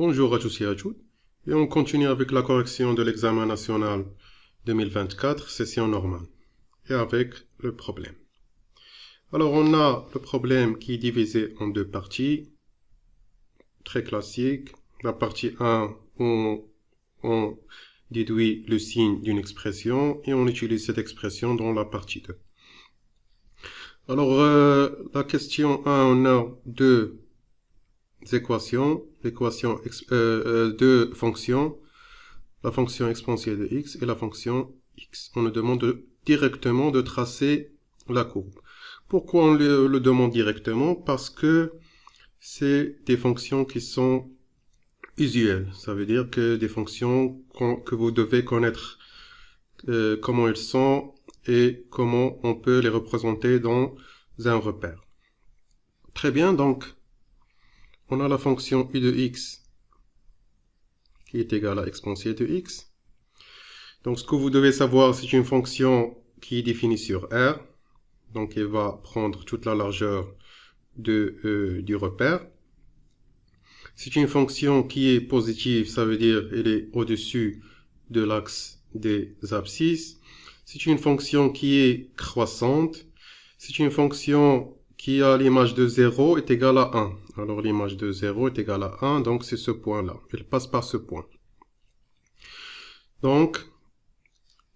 Bonjour à tous et à toutes, et on continue avec la correction de l'examen national 2024, session normale, et avec le problème. Alors on a le problème qui est divisé en deux parties, très classique. La partie 1, on déduit le signe d'une expression, et on utilise cette expression dans la partie 2. Alors la question 1, on a deux équations, deux fonctions, la fonction exponentielle de x et la fonction x. On nous demande directement de tracer la courbe. Pourquoi on le demande directement? Parce que c'est des fonctions qui sont usuelles. Ça veut dire que des fonctions que vous devez connaître comment elles sont et comment on peut les représenter dans un repère. Très bien, donc on a la fonction u de x qui est égale à exponentielle de x. Donc ce que vous devez savoir, c'est une fonction qui est définie sur R. Donc elle va prendre toute la largeur du repère. C'est une fonction qui est positive, ça veut dire elle est au-dessus de l'axe des abscisses. C'est une fonction qui est croissante. C'est une fonction qui a l'image de 0 est égale à 1. Alors l'image de 0 est égale à 1, donc c'est ce point-là. Elle passe par ce point. Donc,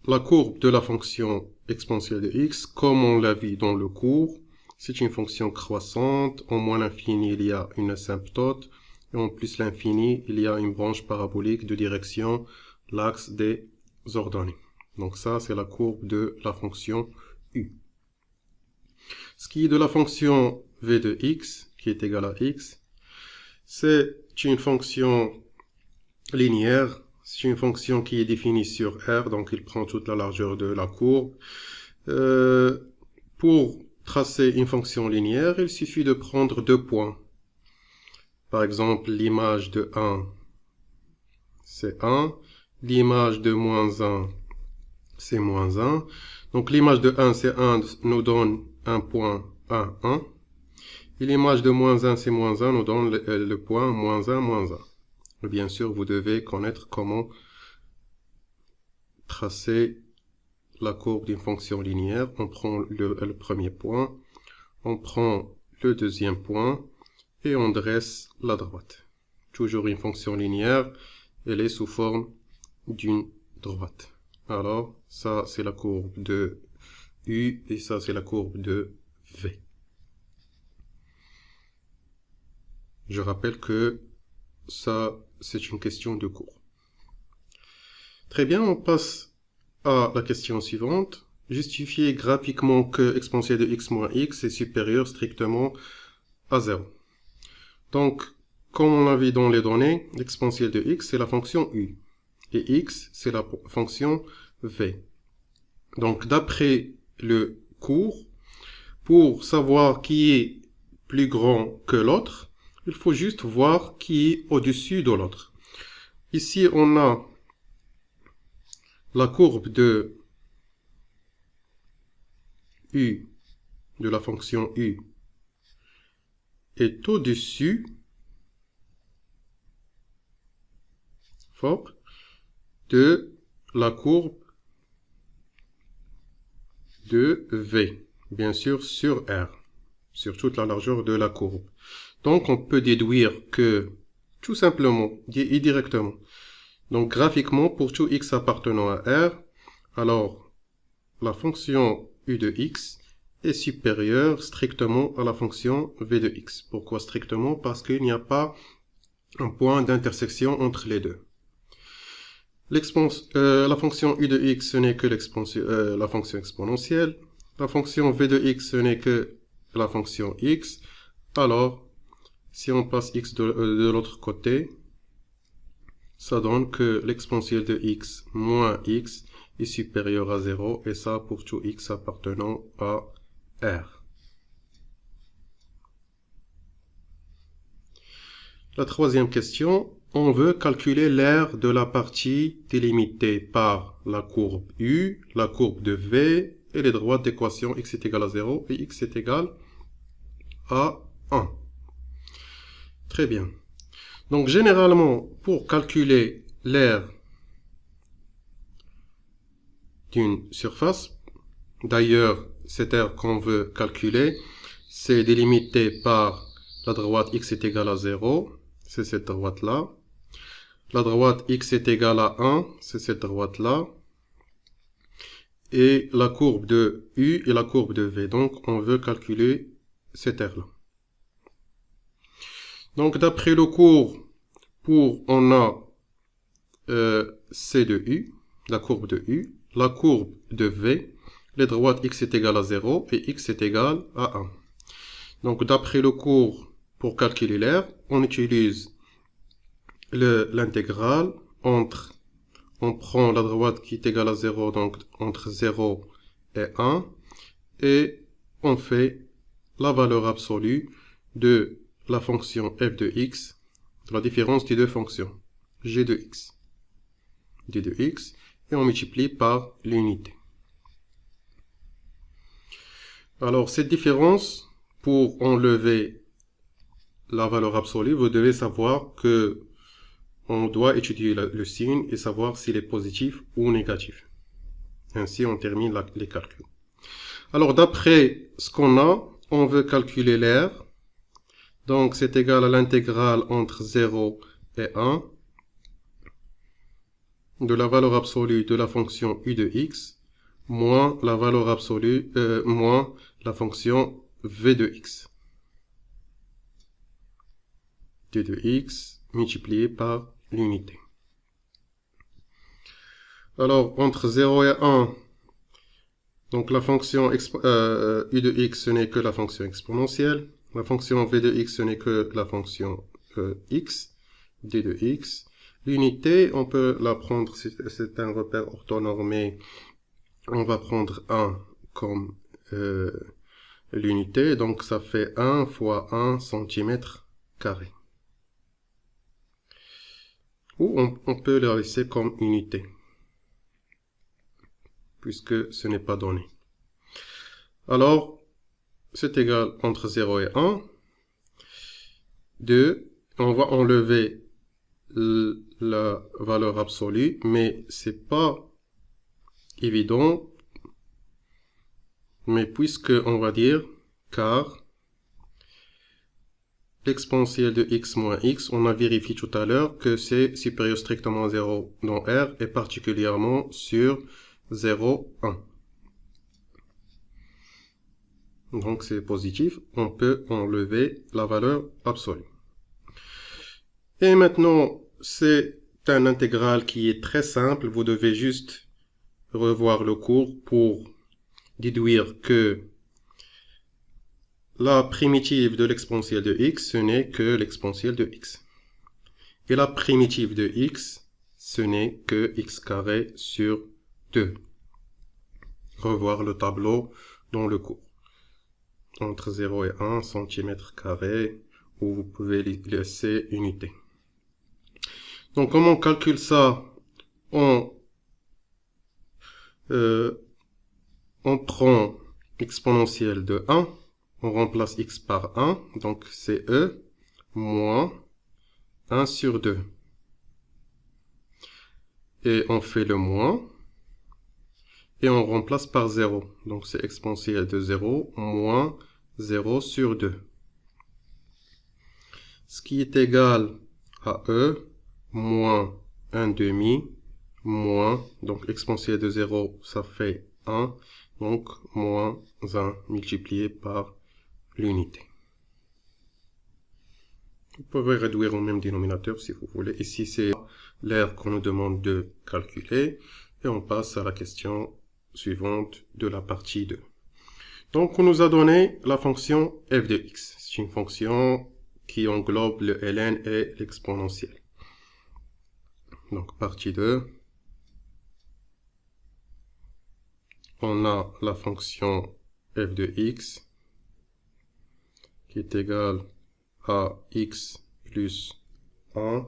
la courbe de la fonction exponentielle de x, comme on l'a vu dans le cours, c'est une fonction croissante. En moins l'infini, il y a une asymptote. Et en plus l'infini, il y a une branche parabolique de direction l'axe des ordonnées. Donc ça, c'est la courbe de la fonction u. Ce qui est de la fonction v de x, qui est égale à x, c'est une fonction linéaire. C'est une fonction qui est définie sur R, donc il prend toute la largeur de la courbe. Pour tracer une fonction linéaire, il suffit de prendre deux points. Par exemple, l'image de 1, c'est 1. L'image de moins 1, c'est moins 1. Donc l'image de 1, c'est 1, nous donne un point 1, 1. Et l'image de moins 1, c'est moins 1, nous donne le point moins 1, moins 1. Bien sûr, vous devez connaître comment tracer la courbe d'une fonction linéaire. On prend le premier point, on prend le deuxième point, et on dresse la droite. Toujours une fonction linéaire, elle est sous forme d'une droite. Alors, ça c'est la courbe de U, et ça c'est la courbe de V. Je rappelle que ça, c'est une question de cours. Très bien, on passe à la question suivante. Justifier graphiquement que exponentielle de x moins x est supérieure strictement à 0. Donc, comme on l'a vu dans les données, l'exponentielle de x, c'est la fonction u. Et x, c'est la fonction v. Donc, d'après le cours, pour savoir qui est plus grand que l'autre, il faut juste voir qui est au-dessus de l'autre. Ici, on a la courbe de u, de la fonction u, est au-dessus de la courbe de V, bien sûr sur R, sur toute la largeur de la courbe. Donc on peut déduire que, tout simplement, et directement, donc graphiquement, pour tout x appartenant à R, alors la fonction u de x est supérieure strictement à la fonction v de x. Pourquoi strictement? Parce qu'il n'y a pas un point d'intersection entre les deux. La fonction u de x, ce n'est que la fonction exponentielle. La fonction v de x, ce n'est que la fonction x. Alors, si on passe x de l'autre côté, ça donne que l'exponentielle de x moins x est supérieur à 0, et ça pour tout x appartenant à R. La troisième question, on veut calculer l'aire de la partie délimitée par la courbe U, la courbe de V et les droites d'équation x est égal à 0 et x est égal à 1. Très bien. Donc généralement, pour calculer l'aire d'une surface, d'ailleurs, cette aire qu'on veut calculer, c'est délimité par la droite x est égale à 0, c'est cette droite-là. La droite x est égale à 1, c'est cette droite-là. Et la courbe de U et la courbe de V. Donc, on veut calculer cette aire-là. Donc, d'après le cours, on a C de U, la courbe de U, la courbe de V, les droites x est égale à 0 et x est égal à 1. Donc, d'après le cours, pour calculer l'aire, on utilise l'intégrale entre, on prend la droite qui est égale à 0, donc entre 0 et 1, et on fait la valeur absolue de la fonction f de x, de la différence des deux fonctions, g de x, d de x, et on multiplie par l'unité. Alors, cette différence, pour enlever la valeur absolue, vous devez savoir que on doit étudier le signe et savoir s'il est positif ou négatif. Ainsi, on termine les calculs. Alors, d'après ce qu'on a, on veut calculer l'aire. Donc, c'est égal à l'intégrale entre 0 et 1 de la valeur absolue de la fonction u de x moins la valeur absolue, moins la fonction v de x. d de x multiplié par l'unité. Alors, entre 0 et 1, donc la fonction u de x, ce n'est que la fonction exponentielle. La fonction v de x, ce n'est que la fonction x, d de x. L'unité, on peut la prendre, c'est un repère orthonormé, on va prendre 1 comme l'unité, donc ça fait 1 fois 1 cm². Ou on peut la laisser comme unité, puisque ce n'est pas donné. Alors, c'est égal entre 0 et 1. 2, on va enlever la valeur absolue, mais c'est pas évident, mais puisque on va dire car l'exponentielle de x moins x, on a vérifié tout à l'heure que c'est supérieur strictement à 0 dans R et particulièrement sur 0, 1. Donc c'est positif, on peut enlever la valeur absolue. Et maintenant, c'est un intégral qui est très simple, vous devez juste revoir le cours pour déduire que la primitive de l'exponentielle de x, ce n'est que l'exponentielle de x. Et la primitive de x, ce n'est que x carré sur 2. Revoir le tableau dans le cours. Entre 0 et 1 cm², où vous pouvez laisser unité. Donc, comment on calcule ça? On prend exponentielle de 1, on remplace x par 1, donc c'est e, moins 1 sur 2. Et on fait le moins, et on remplace par 0. Donc c'est exponentielle de 0, moins 0 sur 2. Ce qui est égal à e, moins 1 demi, moins, donc exponentielle de 0, ça fait 1, donc moins 1 multiplié par l'unité. Vous pouvez réduire au même dénominateur si vous voulez. Ici, c'est l'aire qu'on nous demande de calculer. Et on passe à la question suivante de la partie 2. Donc, on nous a donné la fonction f de x. C'est une fonction qui englobe le ln et l'exponentielle. Donc, partie 2. On a la fonction f de x qui est égale à x plus 1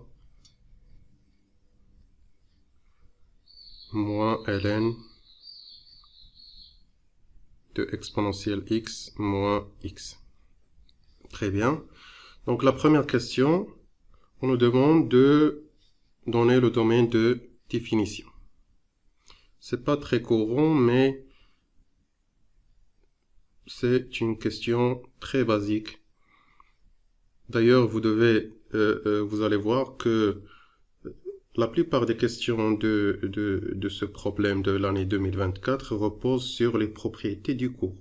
moins ln de exponentielle x moins x. Très bien. Donc la première question, on nous demande de donner le domaine de définition. C'est pas très courant, mais c'est une question très basique. D'ailleurs, vous allez voir que la plupart des questions de ce problème de l'année 2024 reposent sur les propriétés du cours.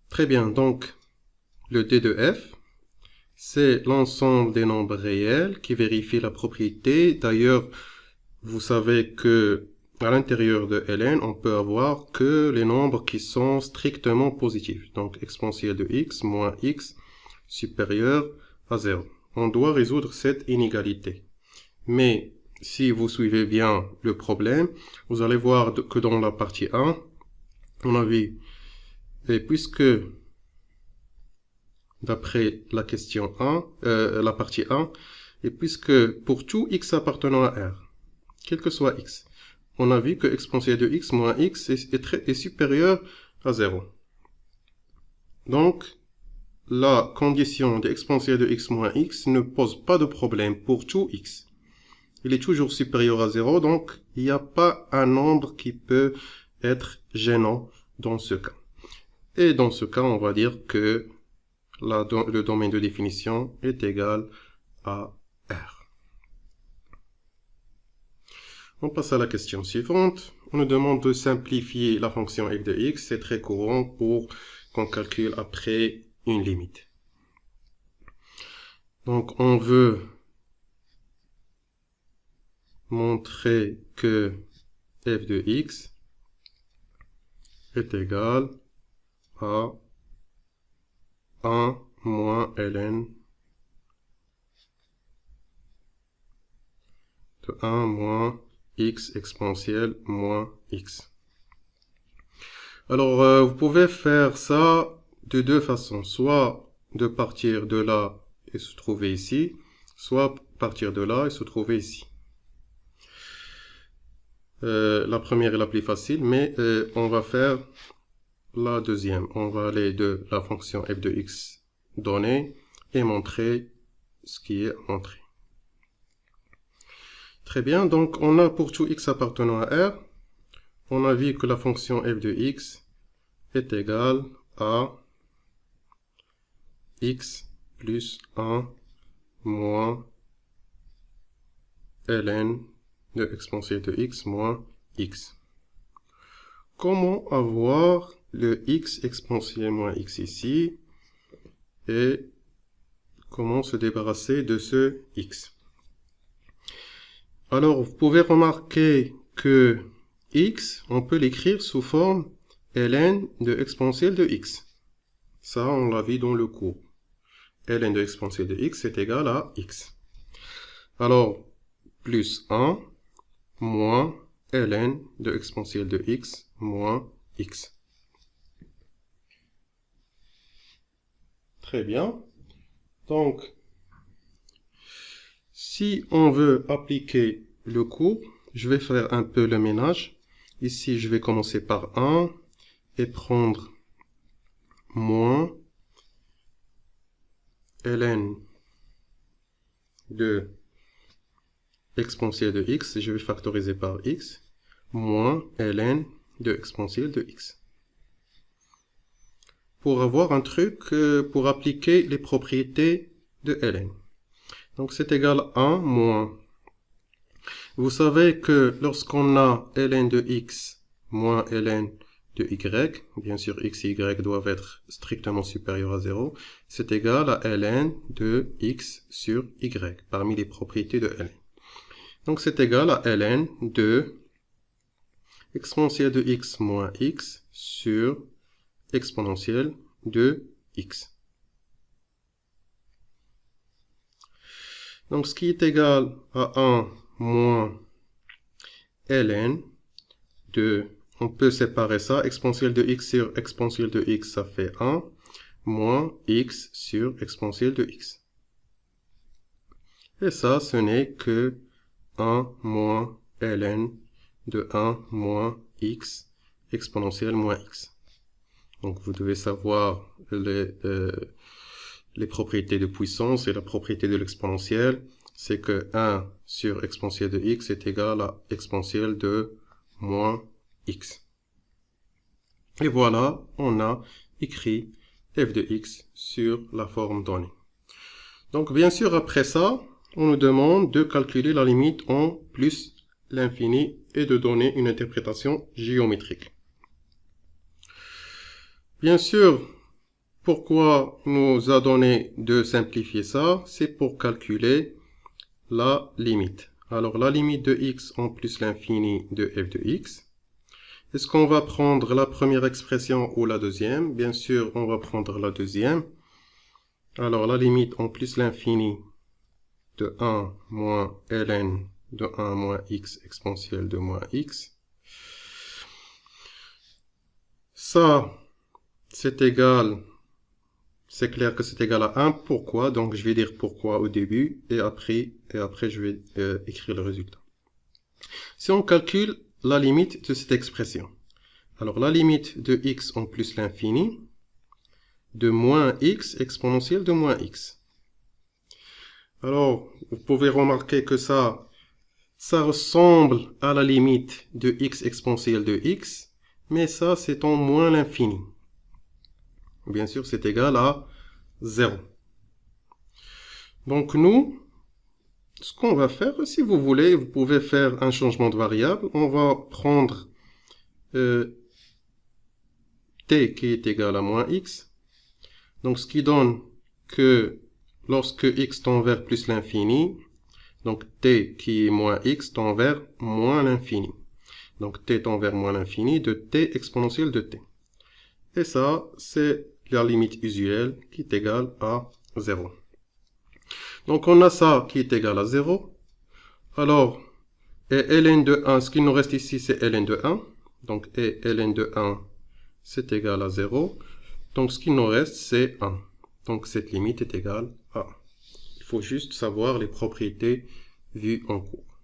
Très bien, donc le D de F, c'est l'ensemble des nombres réels qui vérifient la propriété. D'ailleurs, vous savez que à l'intérieur de Ln, on peut avoir que les nombres qui sont strictement positifs. Donc exponentielle de x moins x supérieur à 0. On doit résoudre cette inégalité. Mais si vous suivez bien le problème, vous allez voir que dans la partie 1, on a vu, et puisque d'après la question 1, la partie 1, et puisque pour tout x appartenant à R, quel que soit x, on a vu que exponentielle de x moins x est supérieur à 0. Donc, la condition d'exponentielle de x moins x ne pose pas de problème pour tout x. Il est toujours supérieur à 0, donc il n'y a pas un nombre qui peut être gênant dans ce cas. Et dans ce cas, on va dire que le domaine de définition est égal à R. On passe à la question suivante. On nous demande de simplifier la fonction f de x. C'est très courant pour qu'on calcule après une limite. Donc on veut montrer que f de x est égal à 1 moins ln de 1 moins x exponentielle moins x. Alors, vous pouvez faire ça de deux façons. Soit de partir de là et se trouver ici, soit partir de là et se trouver ici. La première est la plus facile, mais on va faire la deuxième. On va aller de la fonction f de x donnée et montrer ce qui est montré. Très bien, donc on a pour tout x appartenant à R, on a vu que la fonction f de x est égale à x plus 1 moins ln de exponentielle de x moins x. Comment avoir le x exponentielle moins x ici et comment se débarrasser de ce x? Alors, vous pouvez remarquer que x, on peut l'écrire sous forme ln de exponentielle de x. Ça, on l'a vu dans le cours. Ln de exponentielle de x est égal à x. Alors, plus 1 moins ln de exponentielle de x moins x. Très bien. Donc, si on veut appliquer le cours, je vais faire un peu le ménage. Ici, je vais commencer par 1 et prendre moins ln de exponentielle de x, je vais factoriser par x, moins ln de exponentielle de x. Pour avoir un truc, pour appliquer les propriétés de ln. Donc c'est égal à 1 moins. Vous savez que lorsqu'on a ln de x moins ln de y, bien sûr x et y doivent être strictement supérieurs à 0, c'est égal à ln de x sur y, parmi les propriétés de ln. Donc c'est égal à ln de exponentielle de x moins x sur exponentielle de x. Donc ce qui est égal à 1 moins ln de, on peut séparer ça, exponentielle de x sur exponentielle de x, ça fait 1, moins x sur exponentielle de x. Et ça, ce n'est que 1 moins ln de 1 moins x exponentielle moins x. Donc vous devez savoir les propriétés de puissance et la propriété de l'exponentielle, c'est que 1 sur exponentielle de x est égal à exponentielle de moins x. Et voilà, on a écrit f de x sur la forme donnée. Donc bien sûr, après ça, on nous demande de calculer la limite en plus l'infini et de donner une interprétation géométrique. Bien sûr, pourquoi nous a donné de simplifier ça? C'est pour calculer la limite. Alors la limite de x en plus l'infini de f de x. Est-ce qu'on va prendre la première expression ou la deuxième? Bien sûr, on va prendre la deuxième. Alors la limite en plus l'infini de 1 moins ln de 1 moins x exponentielle de moins x. Ça, c'est égal, c'est clair que c'est égal à 1. Pourquoi? Donc je vais dire pourquoi au début et après je vais écrire le résultat. Si on calcule la limite de cette expression, alors la limite de x en plus l'infini de moins x exponentielle de moins x. Alors, vous pouvez remarquer que ça ressemble à la limite de x exponentielle de x, mais ça, c'est en moins l'infini. Bien sûr, c'est égal à 0. Donc, nous, ce qu'on va faire, si vous voulez, vous pouvez faire un changement de variable. On va prendre t qui est égal à moins x. Donc, ce qui donne que lorsque x tend vers plus l'infini, donc t qui est moins x tend vers moins l'infini. Donc t tend vers moins l'infini de t exponentielle de t. Et ça, c'est la limite usuelle qui est égale à 0. Donc on a ça qui est égal à 0. Alors, et ln de 1, ce qui nous reste ici, c'est ln de 1. Donc et ln de 1, c'est égal à 0. Donc ce qui nous reste, c'est 1. Donc cette limite est égale à 1. Il faut juste savoir les propriétés vues en cours.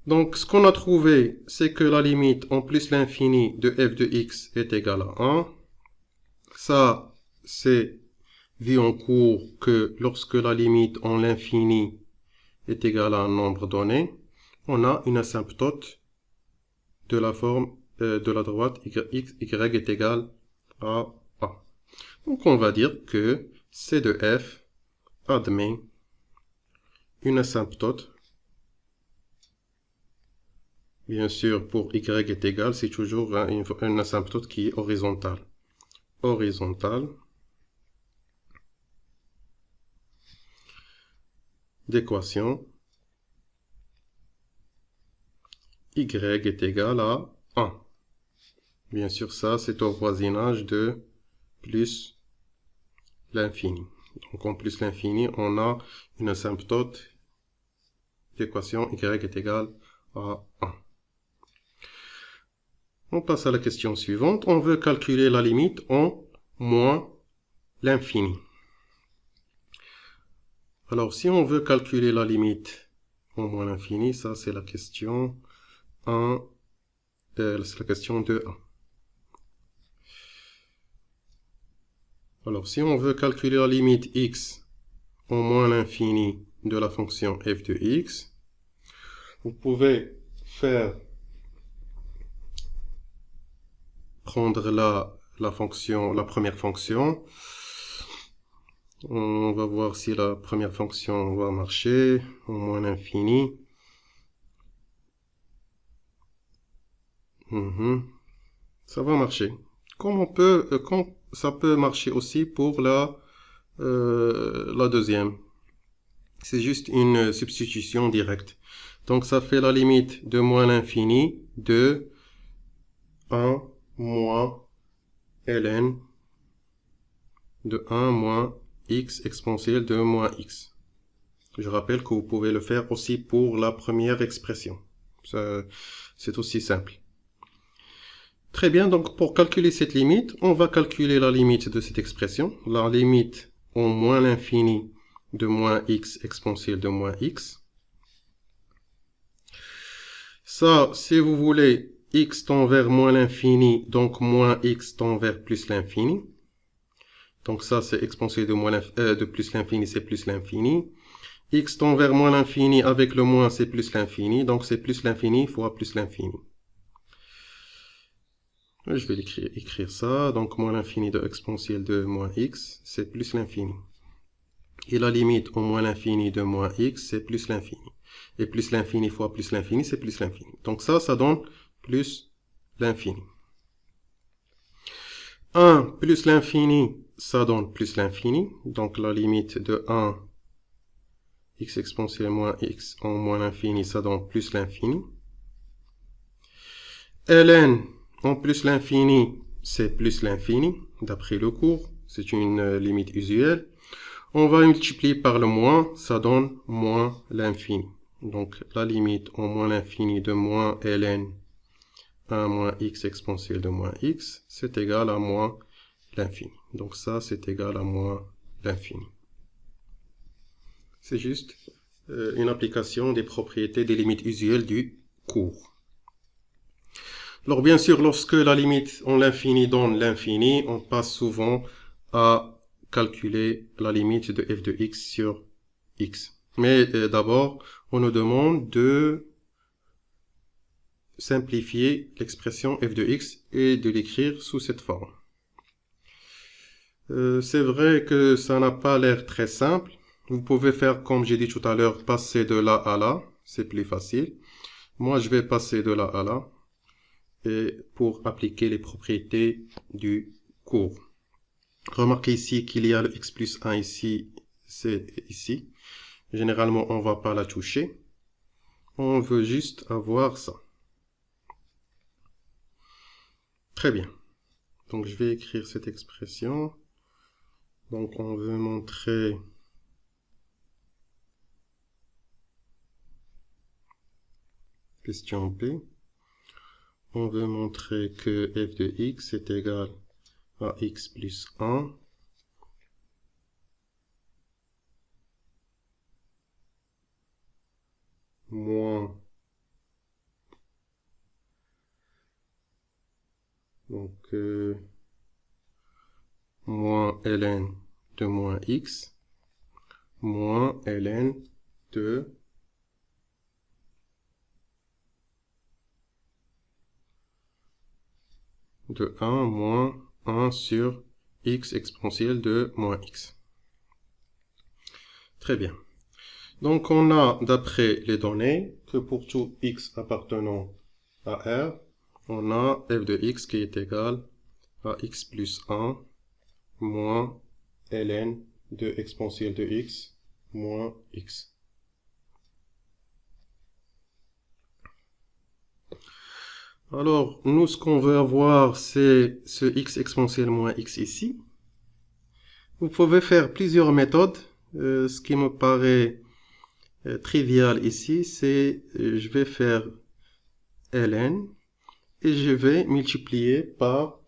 Donc ce qu'on a trouvé, c'est que la limite en plus l'infini de f de x est égale à 1. Ça, c'est vu en cours que lorsque la limite en l'infini est égale à un nombre donné, on a une asymptote de la forme de la droite y est égal à a. Donc on va dire que c de f admet une asymptote. Bien sûr, pour y est égal, c'est toujours une asymptote qui est horizontale. Horizontale d'équation y est égal à 1. Bien sûr, ça, c'est au voisinage de plus l'infini. Donc, en plus l'infini, on a une asymptote d'équation y est égal à 1. On passe à la question suivante. On veut calculer la limite en moins l'infini. Alors, si on veut calculer la limite en moins l'infini, ça c'est la question 1, c'est la question 2a. Alors, si on veut calculer la limite x en moins l'infini de la fonction f de x, vous pouvez prendre la première fonction. On va voir si la première fonction va marcher au moins l'infini. Ça va marcher. Comme ça peut marcher aussi pour la deuxième. C'est juste une substitution directe. Donc ça fait la limite de moins l'infini de 1 moins ln de 1 moins x exponentielle de moins x. Je rappelle que vous pouvez le faire aussi pour la première expression. C'est aussi simple. Très bien, donc pour calculer cette limite, on va calculer la limite de cette expression. La limite en moins l'infini de moins x exponentielle de moins x. Ça, si vous voulez, x tend vers moins l'infini, donc moins x tend vers plus l'infini. Donc ça, c'est exponentielle de plus l'infini, c'est plus l'infini. X tend vers moins l'infini, avec le moins, c'est plus l'infini. Donc c'est plus l'infini fois plus l'infini. Je vais écrire ça. Donc moins l'infini de exponentielle de moins x, c'est plus l'infini. Et la limite au moins l'infini de moins x, c'est plus l'infini. Et plus l'infini fois plus l'infini, c'est plus l'infini. Donc ça donne plus l'infini. 1 plus l'infini, ça donne plus l'infini. Donc la limite de 1, x exponentielle moins x en moins l'infini, ça donne plus l'infini. ln en plus l'infini, c'est plus l'infini, d'après le cours. C'est une limite usuelle. On va multiplier par le moins, ça donne moins l'infini. Donc la limite en moins l'infini de moins ln 1 moins x exponentielle de moins x, c'est égal à moins l'infini. Donc ça, c'est égal à moins l'infini. C'est juste une application des propriétés des limites usuelles du cours. Alors bien sûr, lorsque la limite en l'infini donne l'infini, on passe souvent à calculer la limite de f de x sur x. Mais d'abord, on nous demande de simplifier l'expression f de x et de l'écrire sous cette forme. C'est vrai que ça n'a pas l'air très simple. Vous pouvez faire, comme j'ai dit tout à l'heure, passer de là à là. C'est plus facile. Moi, je vais passer de là à là. Et pour appliquer les propriétés du cours. Remarquez ici qu'il y a le x plus 1 ici, c'est ici. Généralement, on ne va pas la toucher. On veut juste avoir ça. Très bien. Donc, je vais écrire cette expression. Donc, on veut montrer question B. On veut montrer que f de x est égal à x plus 1 moins moins ln de moins x moins ln de de 1 moins 1 sur x exponentielle de moins x. Très bien. Donc on a, d'après les données, que pour tout x appartenant à R, on a f de x qui est égal à x plus 1 moins ln de exponentielle de x moins x. Alors, nous, ce qu'on veut avoir, c'est ce x exponentielle moins x ici. Vous pouvez faire plusieurs méthodes. Ce qui me paraît trivial ici, c'est je vais faire ln et je vais multiplier par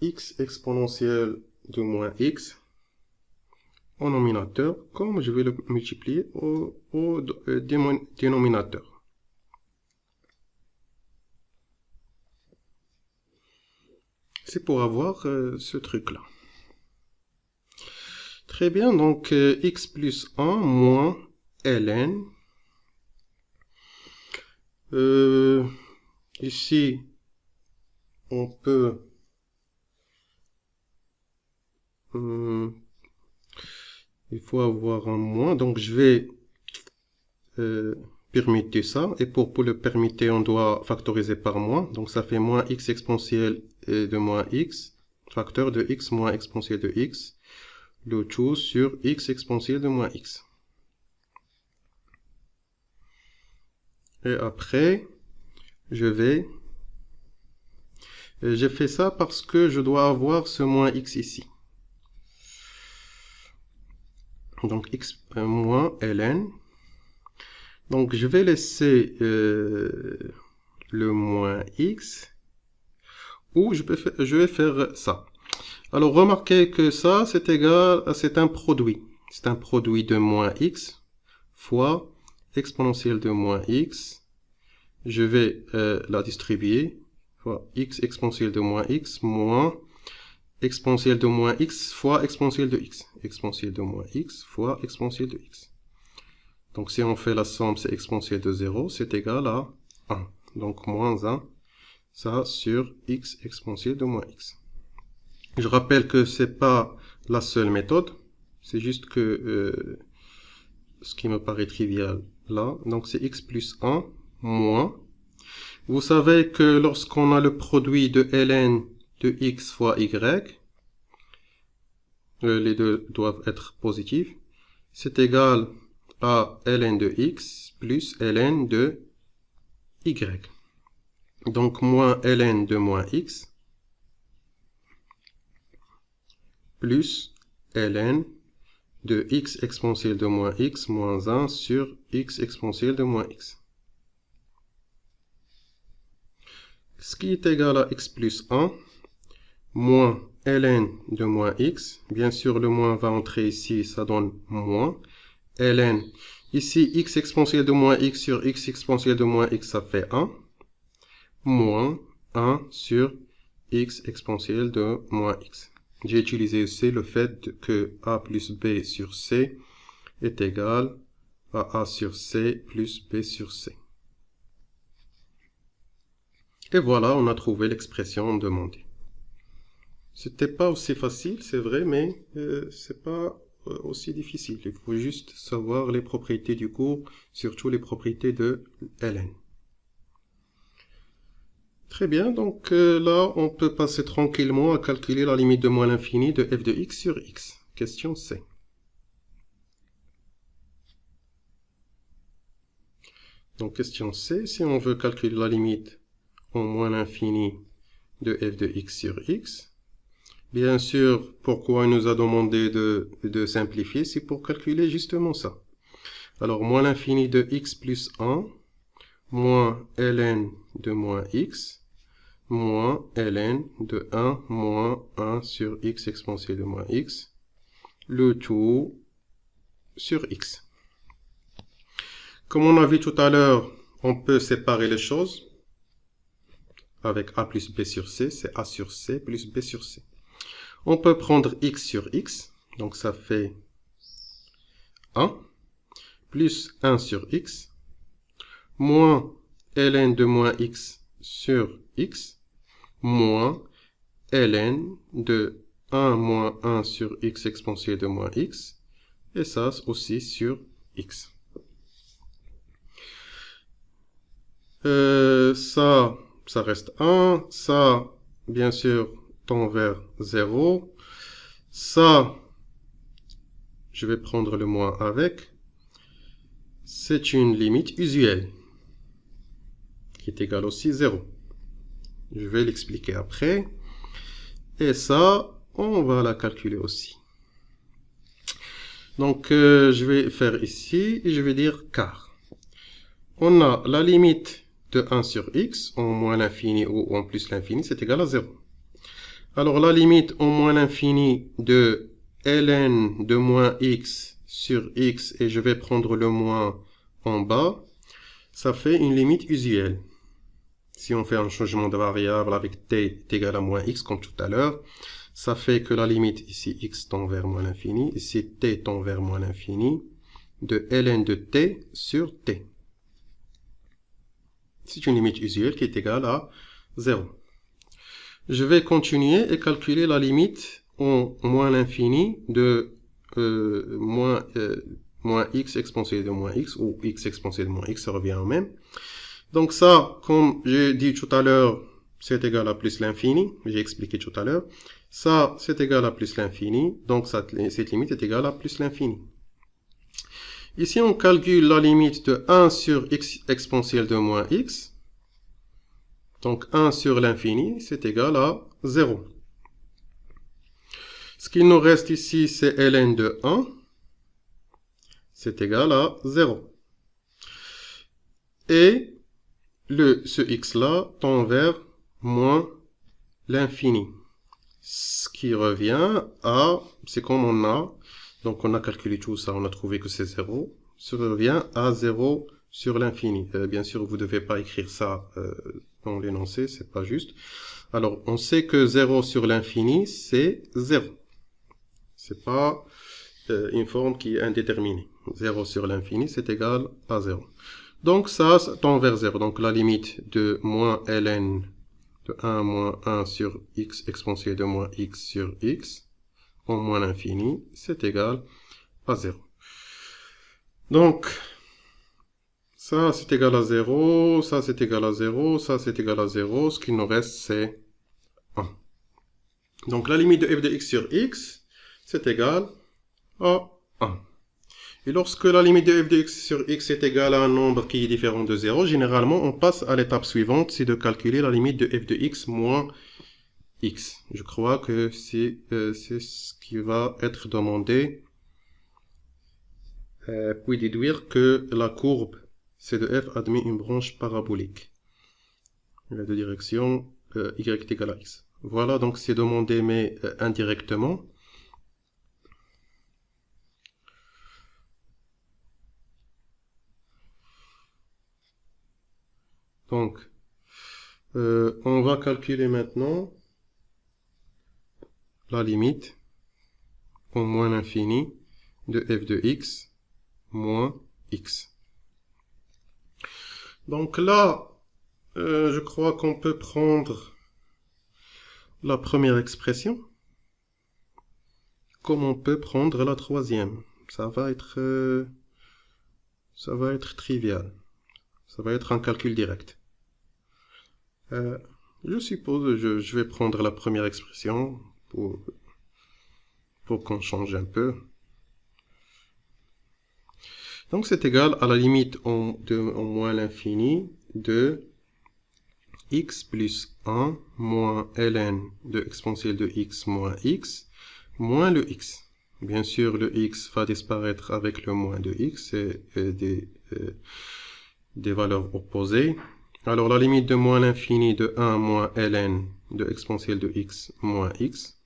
x exponentielle de moins x au nominateur, comme je vais le multiplier au dénominateur. C'est pour avoir ce truc-là. Très bien, donc x plus 1 moins ln. Ici, on peut... il faut avoir un moins, donc je vais permuter ça. Et pour le permuter, on doit factoriser par moins. Donc ça fait moins x exponentielle de moins x, facteur de x moins exponentielle de x, le tout sur x exponentielle de moins x. Et après, j'ai fait ça parce que je dois avoir ce moins x ici. Donc x moins ln. Donc je vais laisser le moins x, ou je vais faire ça. Alors remarquez que ça, c'est égal, c'est un produit. C'est un produit de moins x fois exponentielle de moins x. Je vais la distribuer fois x exponentielle de moins x moins exponentielle de moins x fois exponentielle de x. Exponentielle de moins x fois exponentielle de x. Donc si on fait la somme, c'est exponentielle de 0, c'est égal à 1. Donc moins 1, ça sur x exponentielle de moins x. Je rappelle que c'est pas la seule méthode, c'est juste que ce qui me paraît trivial là. Donc c'est x plus 1 moins. Vous savez que lorsqu'on a le produit de ln de x fois y, les deux doivent être positifs, c'est égal à ln de x plus ln de y. Donc moins ln de moins x plus ln de x exponentielle de moins x moins 1 sur x exponentielle de moins x. Ce qui est égal à x plus 1 moins ln de moins x. Bien sûr, le moins va entrer ici, ça donne moins. ln, ici, x exponentielle de moins x sur x exponentielle de moins x, ça fait 1. Moins 1 sur x exponentielle de moins x. J'ai utilisé aussi le fait que a plus b sur c est égal à a sur c plus b sur c. Et voilà, on a trouvé l'expression demandée. C'était pas aussi facile, c'est vrai, mais c'est pas aussi difficile. Il faut juste savoir les propriétés du cours, surtout les propriétés de ln. Très bien, donc là, on peut passer tranquillement à calculer la limite de moins l'infini de f de x sur x. Question C. Donc, question C, si on veut calculer la limite en moins l'infini de f de x sur x, bien sûr, pourquoi il nous a demandé de simplifier, c'est pour calculer justement ça. Alors, moins l'infini de x plus 1, moins ln de moins x, moins ln de 1 moins 1 sur x exponentielle de moins x, le tout sur x. Comme on a vu tout à l'heure, on peut séparer les choses avec a plus b sur c, c'est a sur c plus b sur c. On peut prendre x sur x, donc ça fait 1, plus 1 sur x, moins ln de moins x sur x, moins ln de 1 moins 1 sur x exponentielle de moins x, et ça aussi sur x. Ça reste 1, ça, bien sûr, tend vers 0. Ça, je vais prendre le moins avec. C'est une limite usuelle, qui est égale aussi 0. Je vais l'expliquer après. Et ça, on va la calculer aussi. Donc, je vais faire ici, et je vais dire car. On a la limite de 1 sur x, en moins l'infini ou en plus l'infini, c'est égal à 0. Alors, la limite en moins l'infini de ln de moins x sur x, et je vais prendre le moins en bas, ça fait une limite usuelle. Si on fait un changement de variable avec t est égal à moins x, comme tout à l'heure, ça fait que la limite ici, x tend vers moins l'infini, ici t tend vers moins l'infini, de ln de t sur t. C'est une limite usuelle qui est égale à 0. Je vais continuer et calculer la limite en moins l'infini de moins x exponentielle de moins x, ou x exponentielle de moins x, ça revient au même. Donc ça, comme j'ai dit tout à l'heure, c'est égal à plus l'infini, j'ai expliqué tout à l'heure. Ça, c'est égal à plus l'infini, donc cette limite est égale à plus l'infini. Ici, on calcule la limite de 1 sur x exponentielle de moins x. Donc 1 sur l'infini, c'est égal à 0. Ce qu'il nous reste ici, c'est ln de 1. C'est égal à 0. Et ce x-là tend vers moins l'infini. Ce qui revient à, c'est comme on a, donc on a calculé tout ça, on a trouvé que c'est 0. Ça revient à 0 sur l'infini. Bien sûr, vous ne devez pas écrire ça dans l'énoncé, c'est pas juste. Alors, on sait que 0 sur l'infini, c'est 0. C'est pas une forme qui est indéterminée. 0 sur l'infini, c'est égal à 0. Donc ça tend vers 0. Donc la limite de moins ln de 1 moins 1 sur x exponentielle de moins x sur x, en moins l'infini, c'est égal à 0. Donc, ça c'est égal à 0, ça c'est égal à 0, ça c'est égal à 0. Ce qu'il nous reste, c'est 1. Donc la limite de f de x sur x, c'est égal à 1. Et lorsque la limite de f de x sur x est égale à un nombre qui est différent de 0, généralement on passe à l'étape suivante, c'est de calculer la limite de f de x moins x. Je crois que c'est ce qui va être demandé. Puis déduire que la courbe C de f admet une branche parabolique de direction y est égal à x. Voilà, donc c'est demandé mais indirectement. Donc, on va calculer maintenant la limite au moins l'infini de f de x moins x. Donc là, je crois qu'on peut prendre la première expression comme on peut prendre la troisième. Ça va être trivial. Ça va être un calcul direct. Je suppose je vais prendre la première expression pour qu'on change un peu. Donc c'est égal à la limite en moins l'infini de x plus 1 moins ln de exponentielle de x moins x moins le x. Bien sûr, le x va disparaître avec le moins de x, c'est des valeurs opposées. Alors la limite de moins l'infini de 1 moins ln de exponentielle de x moins x.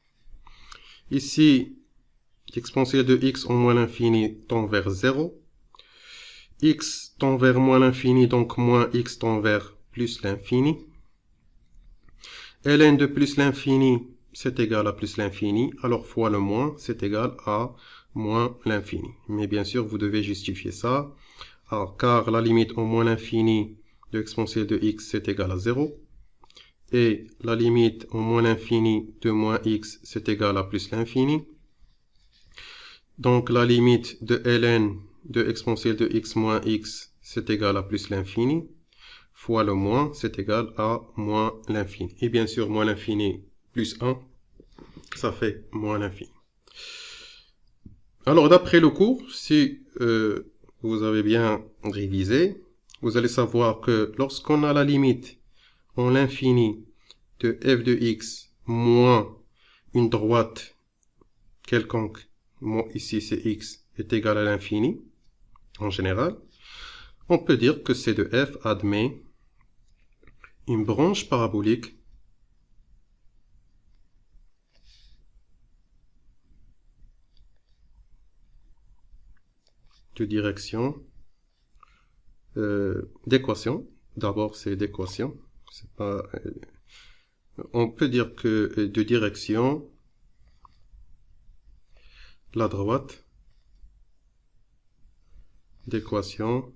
Ici, l'exponentielle de x en moins l'infini tend vers 0. X tend vers moins l'infini, donc moins x tend vers plus l'infini. Ln de plus l'infini, c'est égal à plus l'infini, alors fois le moins, c'est égal à moins l'infini. Mais bien sûr, vous devez justifier ça, car la limite en moins l'infini de exponentielle de x, c'est égal à 0. Et la limite en moins l'infini de moins x, c'est égal à plus l'infini. Donc la limite de ln de exponentielle de x moins x, c'est égal à plus l'infini, fois le moins, c'est égal à moins l'infini. Et bien sûr, moins l'infini plus 1, ça fait moins l'infini. Alors, d'après le cours, si vous avez bien révisé, vous allez savoir que lorsqu'on a la limite en l'infini de f de x moins une droite quelconque, ici c'est x, est égal à l'infini, en général, on peut dire que C de f admet une branche parabolique de direction d'équation. D'abord, c'est d'équation. C'est pas. On peut dire que de direction la droite d'équation.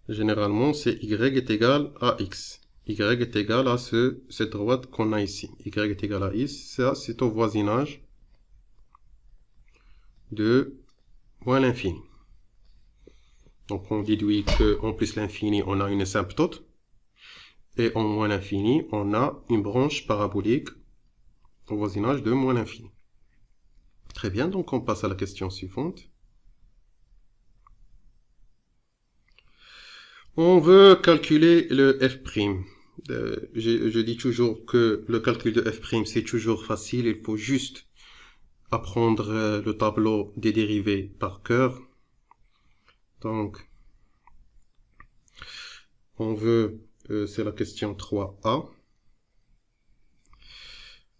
Généralement, c'est y est égal à x. Y est égal à cette droite qu'on a ici. Y est égal à x. Ça, c'est au voisinage de moins l'infini. Donc, on déduit qu'en plus l'infini, on a une asymptote. Et en moins l'infini, on a une branche parabolique au voisinage de moins l'infini. Très bien, donc on passe à la question suivante. On veut calculer le f'. Je dis toujours que le calcul de f', c'est toujours facile. Il faut juste apprendre le tableau des dérivés par cœur. Donc, on veut, c'est la question 3a.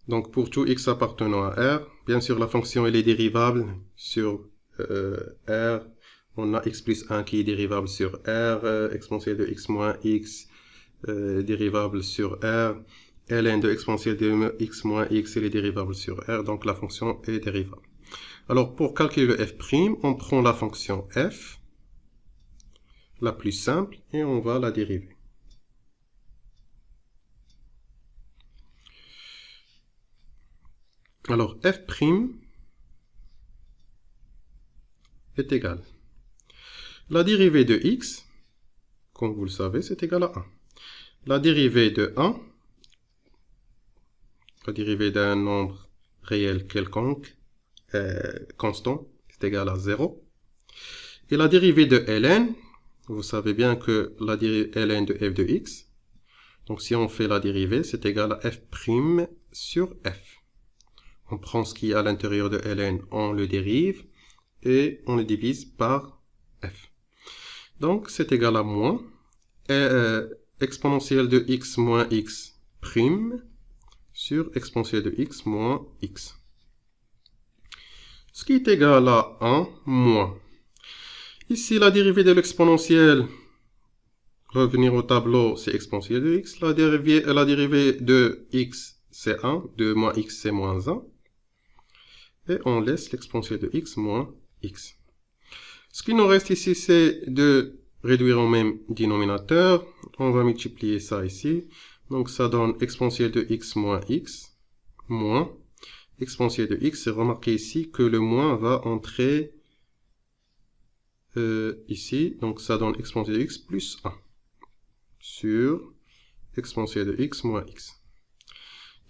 Donc, pour tout x appartenant à R, bien sûr, la fonction elle est dérivable sur R On a x plus 1 qui est dérivable sur R, exponentielle de x moins x, dérivable sur R, ln de exponentielle de x moins x, elle est dérivable sur R, donc la fonction est dérivable. Alors, pour calculer le f', on prend la fonction f, la plus simple, et on va la dériver. Alors, f' est égal. La dérivée de x, comme vous le savez, c'est égal à 1. La dérivée de 1, la dérivée d'un nombre réel quelconque, constant, c'est égal à 0. Et la dérivée de ln, vous savez bien que la dérivée ln de f de x, donc si on fait la dérivée, c'est égal à f' sur f. On prend ce qui est à l'intérieur de ln, on le dérive, et on le divise par f. Donc c'est égal à moins exponentielle de x moins x prime sur exponentielle de x moins x. Ce qui est égal à 1 moins. Ici, la dérivée de l'exponentielle, revenir au tableau, c'est exponentielle de x. La dérivée de x, c'est 1. De moins x, c'est moins 1. Et on laisse l'exponentielle de x moins x. Ce qui nous reste ici, c'est de réduire au même dénominateur. On va multiplier ça ici. Donc ça donne exponentielle de x moins x, moins exponentielle de x. Et remarquez ici que le moins va entrer ici. Donc ça donne exponentielle de x plus 1 sur exponentielle de x moins x.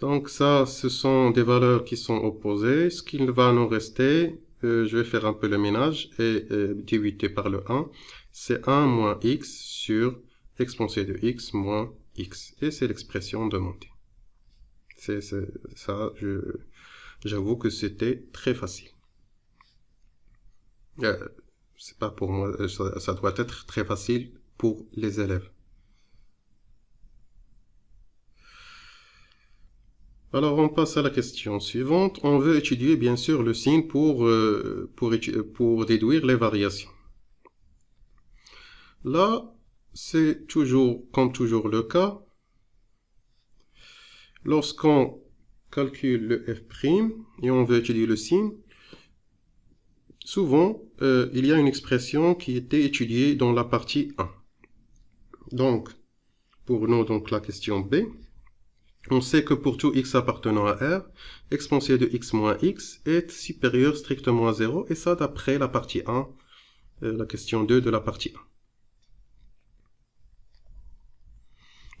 Donc ça, ce sont des valeurs qui sont opposées. Ce qu'il va nous rester, je vais faire un peu le ménage et diviser par le 1. C'est 1 moins x sur exponentielle de x moins x. Et c'est l'expression demandée. C'est ça, j'avoue que c'était très facile. C'est pas pour moi, ça doit être très facile pour les élèves. Alors, on passe à la question suivante. On veut étudier, bien sûr, le signe pour déduire les variations. Là, c'est toujours, comme toujours le cas, lorsqu'on calcule le f' et on veut étudier le signe, souvent, il y a une expression qui était étudiée dans la partie 1. Donc, pour nous, donc, la question B, on sait que pour tout x appartenant à R, exponentielle de x moins x est supérieure strictement à 0, et ça d'après la partie 1, la question 2 de la partie 1.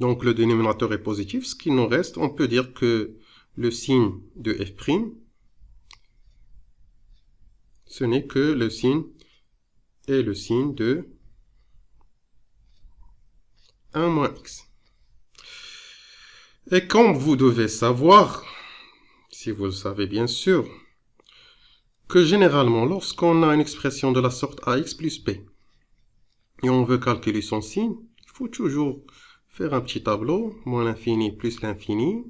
Donc le dénominateur est positif, ce qui nous reste, on peut dire que le signe de f', ce n'est que le signe et le signe de 1 moins x. Et comme vous devez savoir, si vous le savez bien sûr, que généralement, lorsqu'on a une expression de la sorte ax plus b, et on veut calculer son signe, il faut toujours faire un petit tableau, moins l'infini plus l'infini.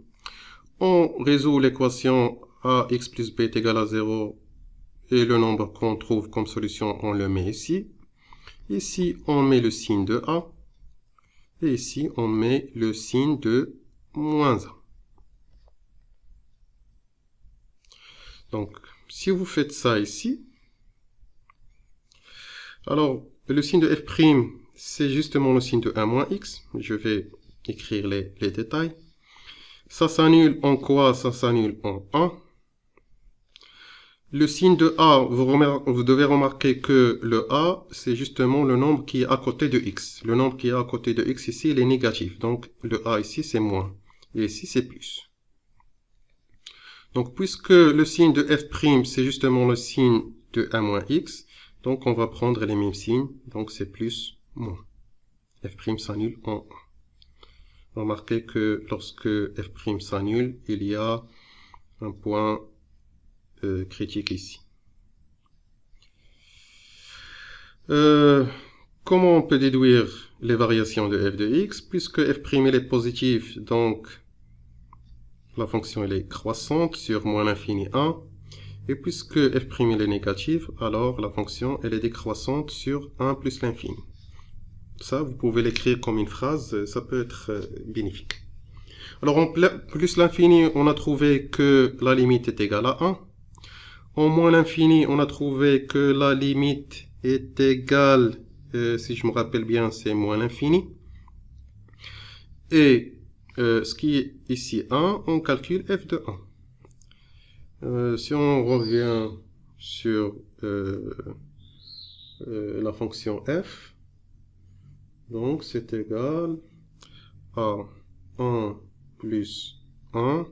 On résout l'équation ax plus b est égal à 0, et le nombre qu'on trouve comme solution, on le met ici. Ici, on met le signe de a, et ici, on met le signe de moins 1. Donc, si vous faites ça ici, alors, le signe de f', c'est justement le signe de 1 moins x. Je vais écrire les détails. Ça s'annule en quoi? Ça s'annule en 1. Le signe de a, vous devez remarquer que le a, c'est justement le nombre qui est à côté de x. Le nombre qui est à côté de x ici, il est négatif. Donc, le a ici, c'est moins. Et ici, c'est plus. Donc, puisque le signe de f', c'est justement le signe de 1 moins x, donc on va prendre les mêmes signes. Donc, c'est plus, moins. f' s'annule en 1. Remarquez que lorsque f' s'annule, il y a un point critique ici. Comment on peut déduire les variations de f de x? Puisque f' il est positif, donc la fonction elle est croissante sur moins l'infini 1. Et puisque f' est négative, alors la fonction elle est décroissante sur 1 plus l'infini. Ça, vous pouvez l'écrire comme une phrase, ça peut être bénéfique. Alors en plus l'infini, on a trouvé que la limite est égale à 1. En moins l'infini, on a trouvé que la limite est égale, si je me rappelle bien, c'est moins l'infini. Et ce qui est ici 1, on calcule f de 1. Si on revient sur la fonction f, donc c'est égal à 1 plus 1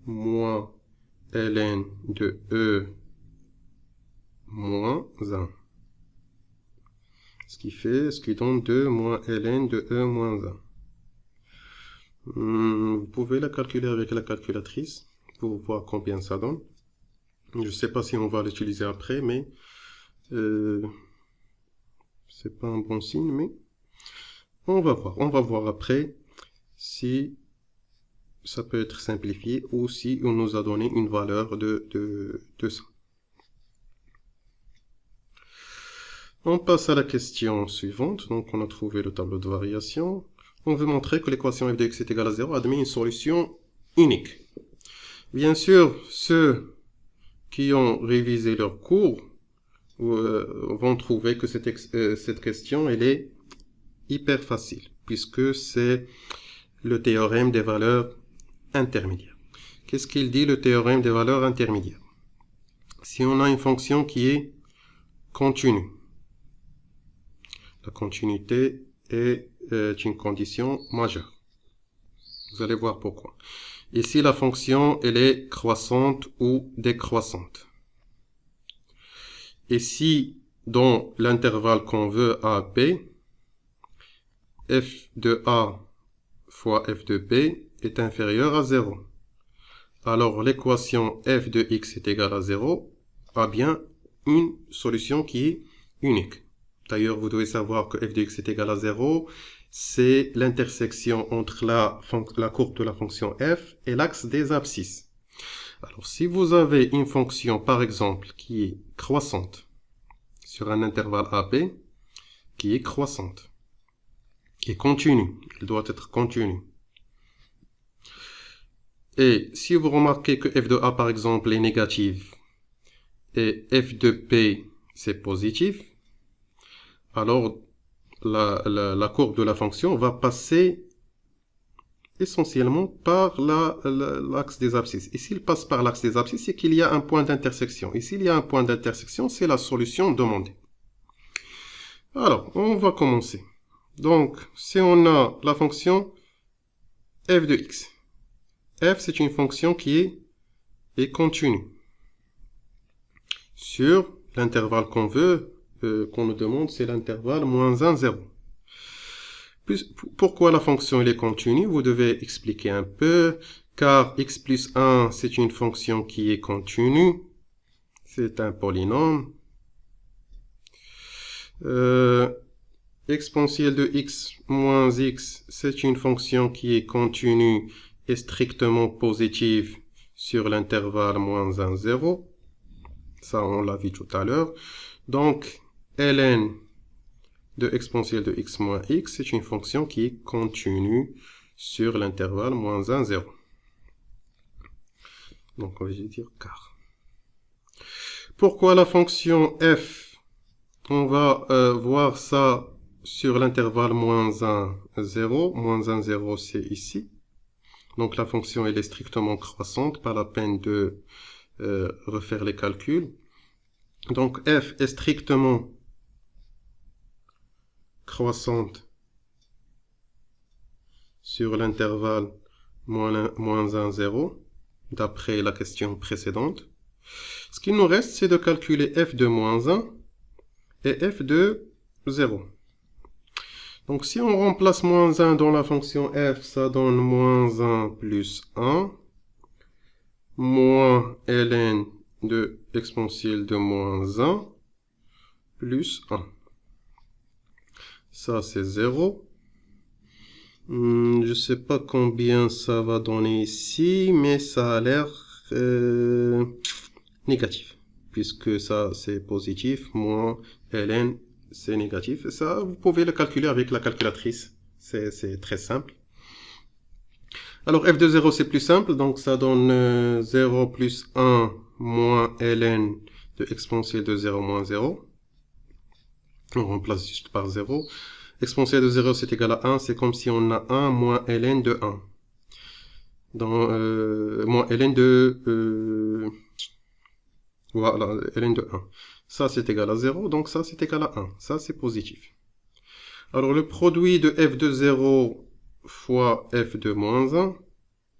moins ln de e moins 1. Ce qui donne 2 moins ln de e moins 1. Vous pouvez la calculer avec la calculatrice pour voir combien ça donne. Je ne sais pas si on va l'utiliser après, mais c'est pas un bon signe, mais on va voir. On va voir après si ça peut être simplifié ou si on nous a donné une valeur de ça. On passe à la question suivante. Donc on a trouvé le tableau de variation. On veut montrer que l'équation f de x est égale à 0 admet une solution unique. Bien sûr, ceux qui ont révisé leur cours vont trouver que cette question elle est hyper facile, puisque c'est le théorème des valeurs intermédiaires. Qu'est-ce qu'il dit, le théorème des valeurs intermédiaires? Si on a une fonction qui est continue, la continuité est une condition majeure. Vous allez voir pourquoi. Ici, la fonction, elle est croissante ou décroissante. Et si, dans l'intervalle qu'on veut a, b, f de a fois f de b est inférieur à 0. Alors, l'équation f de x est égale à 0 a bien une solution qui est unique. D'ailleurs, vous devez savoir que f de x est égal à 0, c'est l'intersection entre la courbe de la fonction f et l'axe des abscisses. Alors, si vous avez une fonction, par exemple, qui est croissante, sur un intervalle AB, qui est croissante, qui est continue, elle doit être continue. Et si vous remarquez que f de a, par exemple, est négative, et f de p, c'est positif, alors la courbe de la fonction va passer essentiellement par l'axe des abscisses. Et s'il passe par l'axe des abscisses, c'est qu'il y a un point d'intersection. Et s'il y a un point d'intersection, c'est la solution demandée. Alors, on va commencer. Donc, si on a la fonction f de x. F, c'est une fonction qui est continue sur l'intervalle qu'on veut, qu'on nous demande, c'est l'intervalle moins 1, 0. Pourquoi la fonction elle est continue? Vous devez expliquer un peu, car x plus 1, c'est une fonction qui est continue. C'est un polynôme. Exponentielle de x moins x, c'est une fonction qui est continue et strictement positive sur l'intervalle moins 1, 0. Ça, on l'a vu tout à l'heure. Donc, ln de exponentielle de x moins x, c'est une fonction qui est continue sur l'intervalle moins 1, 0. Donc, on va dire car. Pourquoi la fonction f? On va voir ça sur l'intervalle moins 1, 0. Moins 1, 0, c'est ici. Donc, la fonction, elle est strictement croissante, pas la peine de refaire les calculs. Donc, f est strictement croissante sur l'intervalle moins 1, 0, d'après la question précédente. Ce qu'il nous reste, c'est de calculer f de moins 1 et f de 0. Donc, si on remplace moins 1 dans la fonction f, ça donne moins 1 plus 1, moins ln de exponentielle de moins 1, plus 1. Ça, c'est 0. Je ne sais pas combien ça va donner ici, mais ça a l'air négatif, puisque ça c'est positif, moins ln c'est négatif. Et ça, vous pouvez le calculer avec la calculatrice, c'est très simple. Alors f de 0 c'est plus simple, donc ça donne 0 plus 1 moins ln de exponentielle de 0 moins 0. On remplace juste par 0. Exponentielle de 0 c'est égal à 1, c'est comme si on a 1 moins ln de 1. Dans, moins ln de... voilà, ln de 1. Ça c'est égal à 0, donc ça c'est égal à 1. Ça c'est positif. Alors le produit de f de 0 fois f de moins 1,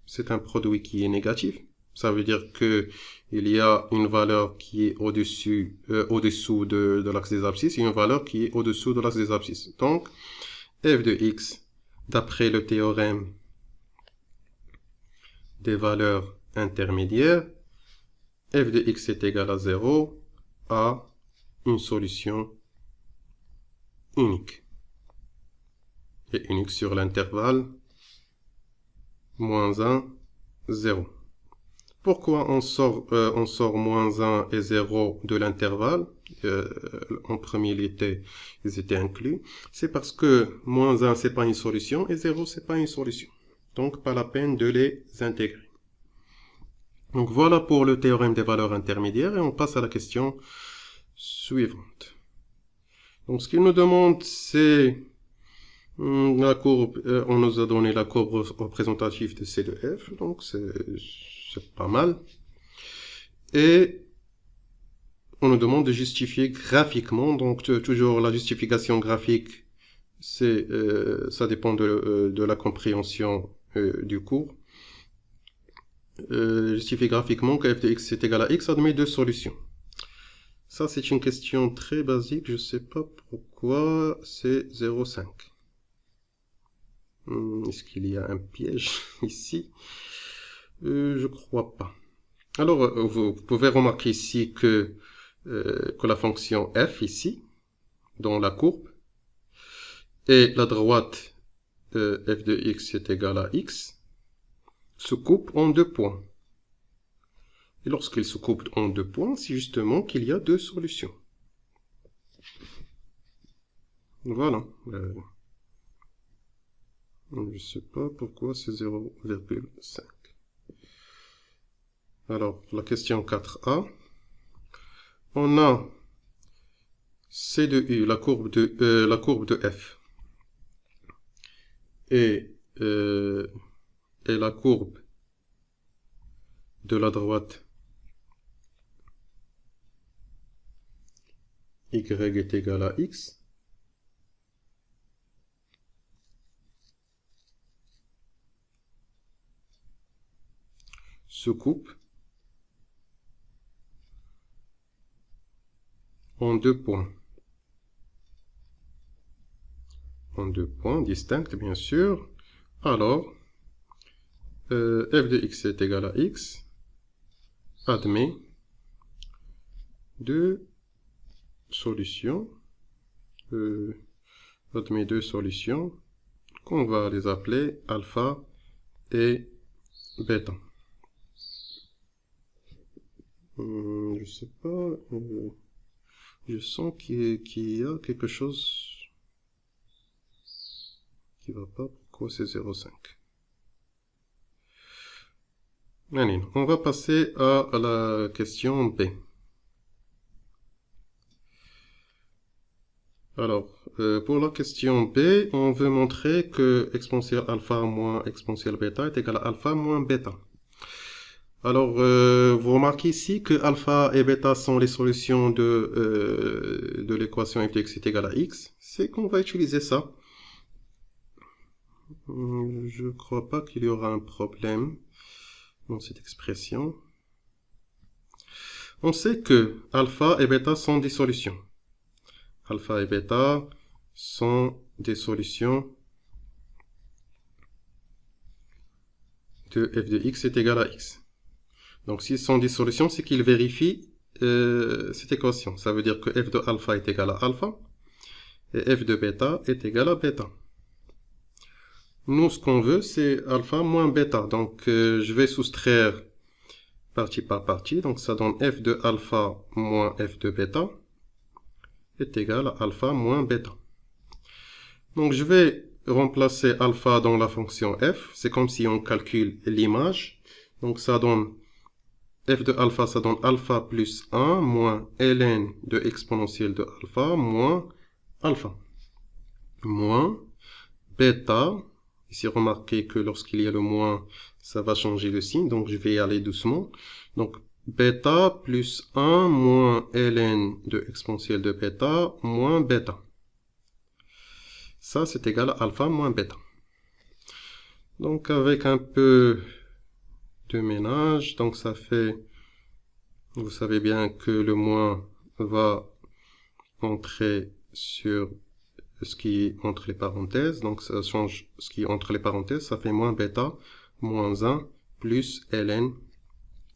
c'est un produit qui est négatif. Ça veut dire que il y a une valeur qui est au-dessous de l'axe des abscisses et une valeur qui est au-dessous de l'axe des abscisses. Donc, f de x, d'après le théorème des valeurs intermédiaires, f de x est égal à 0 à une solution unique. Et unique sur l'intervalle moins 1, 0. Pourquoi on sort moins 1 et 0 de l'intervalle? En premier, ils étaient inclus. C'est parce que moins 1, c'est pas une solution, et 0, c'est pas une solution. Donc, pas la peine de les intégrer. Donc, voilà pour le théorème des valeurs intermédiaires, et on passe à la question suivante. Donc, ce qu'il nous demande, c'est la courbe, on nous a donné la courbe représentative de C de F, donc c'est pas mal. Et on nous demande de justifier graphiquement, donc toujours la justification graphique, ça dépend de la compréhension du cours. Justifier graphiquement que f de x est égal à x admet deux solutions. Ça c'est une question très basique, je ne sais pas pourquoi c'est 0,5. Est-ce qu'il y a un piège ici? Je crois pas. Alors, vous pouvez remarquer ici que la fonction f ici, dans la courbe, et la droite f de x est égal à x, se coupe en deux points. Et lorsqu'il se coupe en deux points, c'est justement qu'il y a deux solutions. Voilà. Je ne sais pas pourquoi c'est 0,5. Alors, la question 4a. On a C de U, la courbe de f, et la courbe de la droite y est égal à x. Se coupe en deux points. En deux points distincts, bien sûr. Alors, f de x est égal à x admet deux solutions. Qu'on va les appeler alpha et bêta. Je sais pas, je sens qu'il y a quelque chose qui va pas. Pourquoi c'est 0,5? Allez, on va passer à la question B. Alors, pour la question B, on veut montrer que exponentielle alpha moins exponentielle bêta est égal à alpha moins bêta. Alors, vous remarquez ici que alpha et bêta sont les solutions de l'équation f de x est égal à x. C'est qu'on va utiliser ça. Je crois pas qu'il y aura un problème dans cette expression. On sait que alpha et bêta sont des solutions. Alpha et bêta sont des solutions de f de x est égal à x. Donc, s'ils sont des solutions, c'est qu'ils vérifient cette équation. Ça veut dire que f de alpha est égal à alpha et f de bêta est égal à bêta. Nous, ce qu'on veut, c'est alpha moins bêta. Donc, je vais soustraire partie par partie. Donc ça donne f de alpha moins f de bêta est égal à alpha moins bêta. Donc je vais remplacer alpha dans la fonction f. C'est comme si on calcule l'image. Donc ça donne f de alpha, ça donne alpha plus 1 moins ln de exponentielle de alpha moins alpha. Moins bêta. Ici, remarquez que lorsqu'il y a le moins, ça va changer de signe. Donc je vais y aller doucement. Donc bêta plus 1 moins ln de exponentielle de bêta moins bêta. Ça, c'est égal à alpha moins bêta. Donc avec un peu de ménage, donc ça fait, vous savez bien que le moins va entrer sur ce qui est entre les parenthèses, donc ça change ce qui est entre les parenthèses, ça fait moins bêta moins 1 plus ln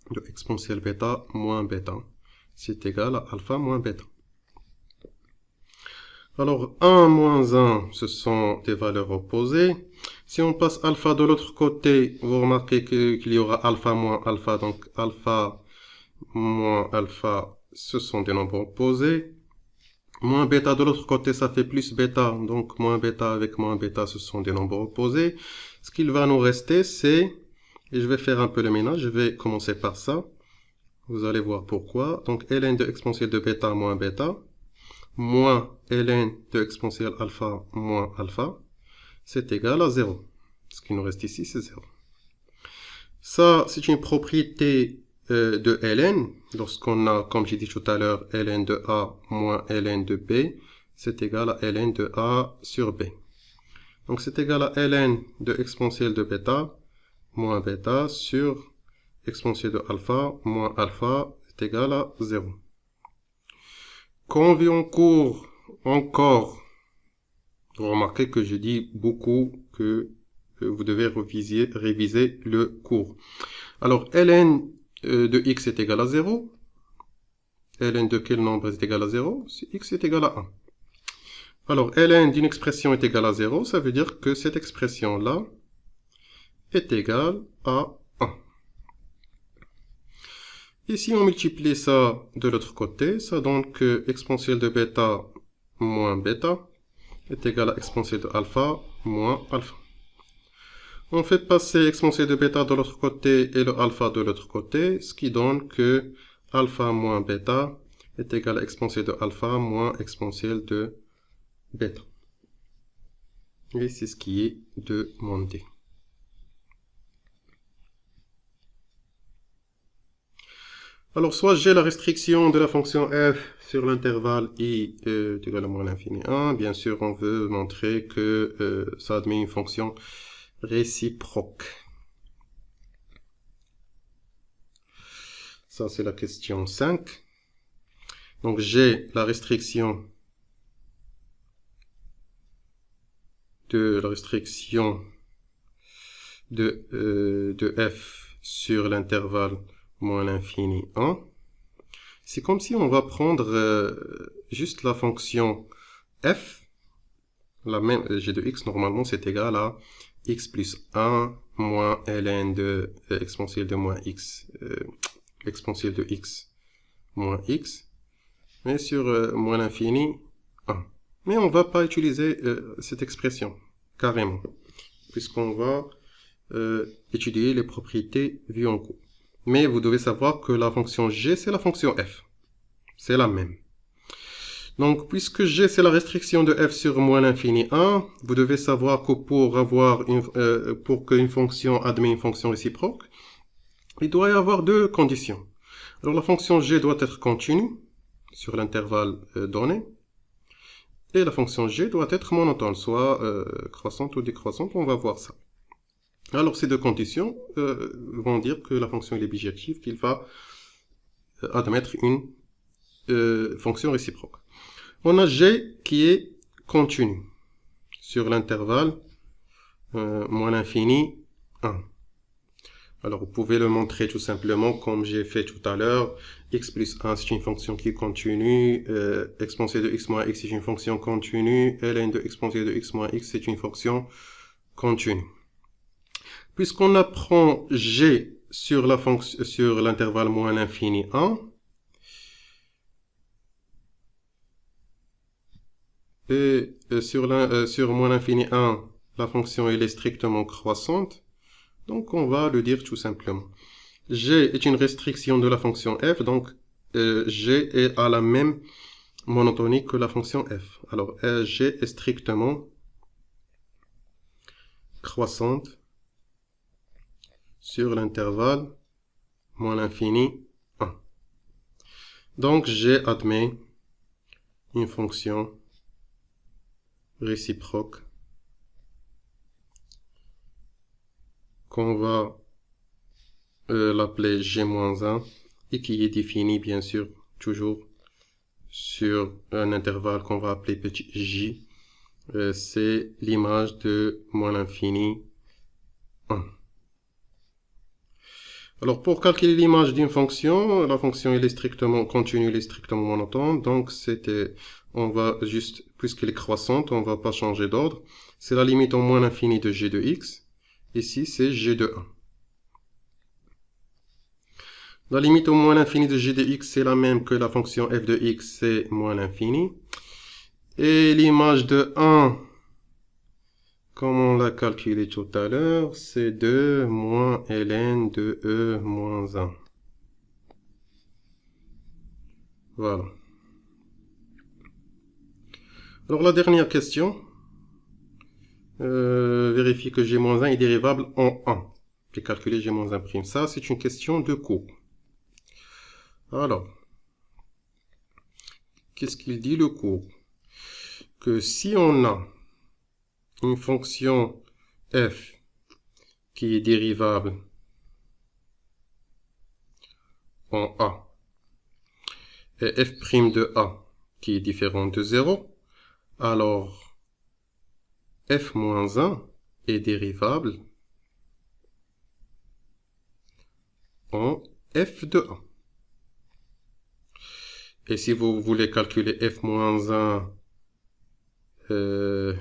de exponentielle bêta moins bêta, c'est égal à alpha moins bêta. Alors 1 moins 1, ce sont des valeurs opposées. Si on passe alpha de l'autre côté, vous remarquez qu'il y aura alpha moins alpha, donc alpha moins alpha, ce sont des nombres opposés. Moins bêta de l'autre côté, ça fait plus bêta, donc moins bêta avec moins bêta, ce sont des nombres opposés. Ce qu'il va nous rester, c'est, et je vais faire un peu le ménage, je vais commencer par ça. Vous allez voir pourquoi. Donc ln de exponentielle de bêta moins bêta, moins ln de exponentielle alpha moins alpha, c'est égal à 0. Ce qui nous reste ici, c'est 0. Ça, c'est une propriété de ln. Lorsqu'on a, comme j'ai dit tout à l'heure, ln de a moins ln de b, c'est égal à ln de a sur b. Donc c'est égal à ln de exponentielle de bêta moins bêta sur exponentielle de alpha moins alpha est égal à 0. Quand on vit en cours encore, vous remarquez que je dis beaucoup que vous devez réviser le cours. Alors ln de x est égal à 0. ln de quel nombre est égal à 0? X est égal à 1. Alors ln d'une expression est égal à 0, ça veut dire que cette expression-là est égale à 1. Et si on multiplie ça de l'autre côté, ça donne que exponentielle de bêta moins bêta est égal à exponentielle de alpha moins alpha. On fait passer exponentielle de bêta de l'autre côté et le alpha de l'autre côté, ce qui donne que alpha moins bêta est égal à exponentielle de alpha moins exponentielle de bêta. Et c'est ce qui est demandé. Alors, soit j'ai la restriction de la fonction f sur l'intervalle i est égal à moins l'infini 1. Bien sûr, on veut montrer que ça admet une fonction réciproque. Ça, c'est la question 5. Donc, j'ai la restriction de f sur l'intervalle moins l'infini 1. C'est comme si on va prendre juste la fonction f, la même g de x, normalement c'est égal à x plus 1 moins ln de exponentielle de moins x, exponentielle de x moins x, mais sur moins l'infini 1. Mais on ne va pas utiliser cette expression, carrément, puisqu'on va étudier les propriétés vues en cours. Mais vous devez savoir que la fonction g, c'est la fonction f. C'est la même. Donc, puisque g, c'est la restriction de f sur moins l'infini 1, vous devez savoir que pour qu'une fonction admet une fonction réciproque, il doit y avoir deux conditions. Alors, la fonction g doit être continue sur l'intervalle donné, et la fonction g doit être monotone, soit croissante ou décroissante, on va voir ça. Alors, ces deux conditions vont dire que la fonction est bijective, qu'il va admettre une fonction réciproque. On a g qui est continu sur l'intervalle moins l'infini 1. Alors, vous pouvez le montrer tout simplement comme j'ai fait tout à l'heure. X plus 1, c'est une fonction qui est continue. Exponentielle de x moins x, c'est une fonction continue. Ln de exponentielle de x moins x, c'est une fonction continue. Puisqu'on apprend g sur la fonction, sur l'intervalle moins l'infini 1. Et sur moins l'infini 1, la fonction elle est strictement croissante. Donc on va le dire tout simplement. G est une restriction de la fonction f, donc G est à la même monotonique que la fonction f. Alors G est strictement croissante sur l'intervalle moins l'infini 1. Donc G admet une fonction réciproque qu'on va l'appeler G-1 et qui est définie bien sûr toujours sur un intervalle qu'on va appeler petit j. C'est l'image de moins l'infini 1. Alors pour calculer l'image d'une fonction, la fonction elle est strictement continue, elle est strictement monotone, donc on va juste, puisqu'elle est croissante, on va pas changer d'ordre. C'est la limite en moins l'infini de g de x. Ici c'est g de 1. La limite au moins l'infini de g de x, c'est la même que la fonction f de x, c'est moins l'infini. Et l'image de 1, comme on l'a calculé tout à l'heure, c'est 2 moins ln de e moins 1. Voilà. Alors la dernière question, vérifie que g-1 est dérivable en 1. J'ai calculé g-1'. Ça, c'est une question de cours. Alors, qu'est-ce qu'il dit le cours? Que si on a une fonction f qui est dérivable en a et f' de a qui est différent de 0, alors f-1 est dérivable en f de a. Et si vous voulez calculer f-1 de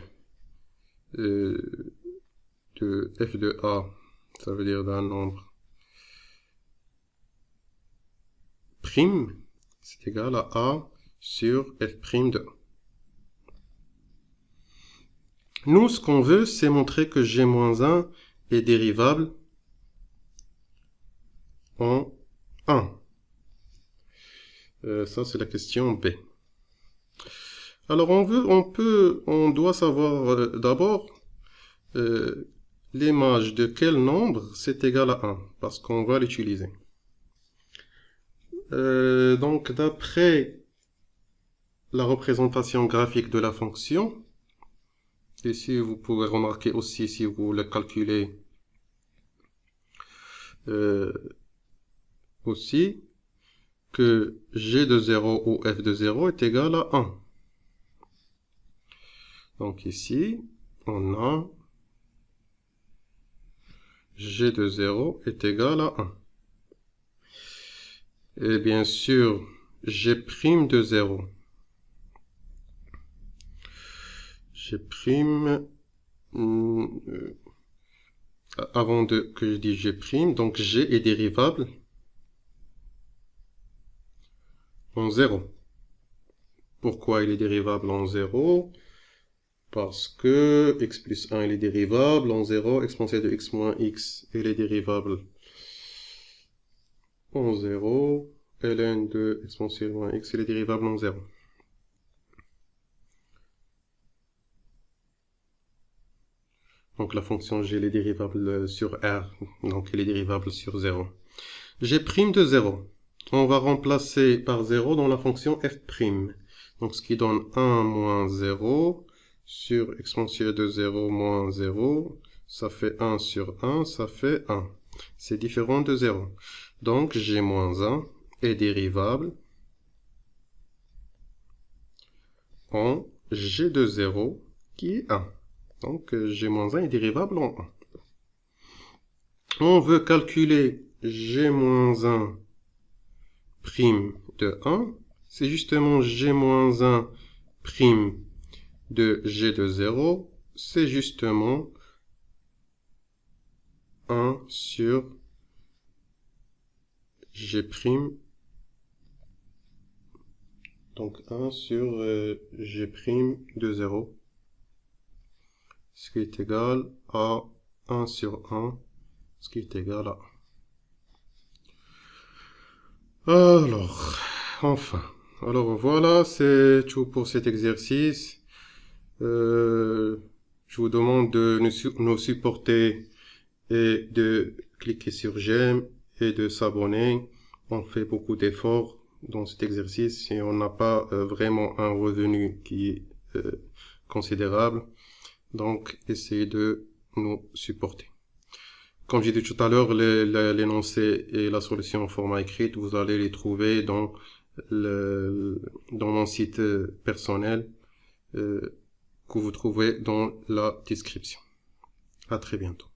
f de a, ça veut dire d'un nombre prime, c'est égal à a sur f' de a. Nous, ce qu'on veut, c'est montrer que g-1 est dérivable en 1. Ça, c'est la question B. Alors, on doit savoir d'abord l'image de quel nombre c'est égal à 1, parce qu'on va l'utiliser. Donc, d'après la représentation graphique de la fonction, ici vous pouvez remarquer aussi si vous le calculez aussi, que g de 0 ou f de 0 est égal à 1. Donc ici, on a g de 0 est égal à 1. Et bien sûr, g' de 0. Avant que je dise g', donc g est dérivable en 0. Pourquoi il est dérivable en 0? Parce que x plus 1 il est dérivable en 0, exponentielle de x moins x il est dérivable en 0, ln de exponentielle moins x il est dérivable en 0. Donc la fonction g elle est dérivable sur R, donc elle est dérivable sur 0. G' de 0, on va remplacer par 0 dans la fonction f'. Donc ce qui donne 1 moins 0 sur exponentielle de 0 moins 0, ça fait 1 sur 1, ça fait 1. C'est différent de 0. Donc g-1 est dérivable en g de 0 qui est 1. Donc g-1 est dérivable en 1. On veut calculer g-1' de 1. C'est justement g-1' de g de 0. C'est justement 1 sur G', donc 1 sur G' de 0, ce qui est égal à 1 sur 1, ce qui est égal à 1. Alors, enfin. Alors voilà, c'est tout pour cet exercice. Je vous demande de nous supporter et de cliquer sur j'aime et de s'abonner. On fait beaucoup d'efforts dans cet exercice et on n'a pas vraiment un revenu qui est considérable. Donc, essayez de nous supporter. Comme j'ai dit tout à l'heure, l'énoncé et la solution en format écrit, vous allez les trouver dans mon site personnel que vous trouvez dans la description. À très bientôt.